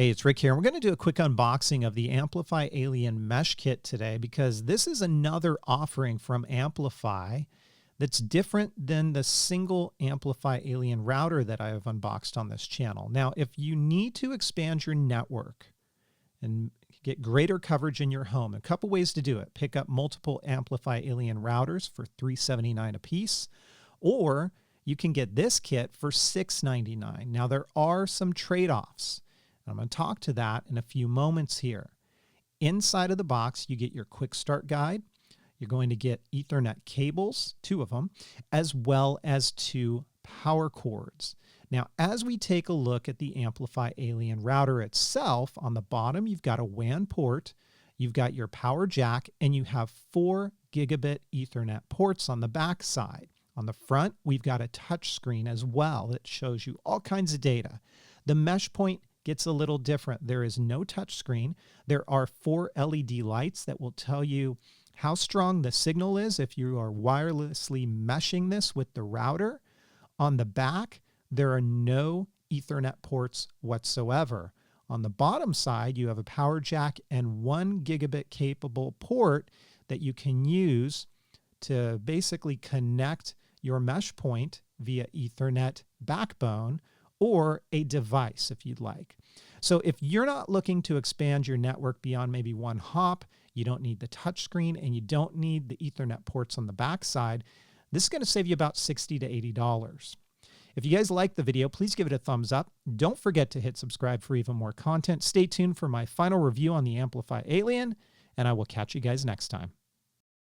Hey, it's Rick here. We're going to do a quick unboxing of the AmpliFi Alien Mesh Kit today because this is another offering from AmpliFi that's different than the single AmpliFi Alien router that I have unboxed on this channel. Now, if you need to expand your network and get greater coverage in your home, a couple ways to do it. Pick up multiple AmpliFi Alien routers for $379 a piece, or you can get this kit for $699. Now, there are some trade-offs. I'm going to talk to that in a few moments here. Inside of the box, you get your quick start guide. You're going to get Ethernet cables, 2 of them, as well as 2 power cords. Now, as we take a look at the AmpliFi Alien router itself, on the bottom, you've got a WAN port, you've got your power jack, and you have 4 gigabit Ethernet ports on the back side. On the front, we've got a touch screen as well that shows you all kinds of data. The mesh point gets a little different. There is no touch screen. There are 4 LED lights that will tell you how strong the signal is if you are wirelessly meshing this with the router. On the back, there are no Ethernet ports whatsoever. On the bottom side, you have a power jack and 1 gigabit capable port that you can use to basically connect your mesh point via Ethernet backbone or a device if you'd like. So if you're not looking to expand your network beyond maybe 1 hop, you don't need the touch screen and you don't need the Ethernet ports on the back side, this is going to save you about $60 to $80. If you guys like the video, please give it a thumbs up. Don't forget to hit subscribe for even more content. Stay tuned for my final review on the AmpliFi Alien, and I will catch you guys next time.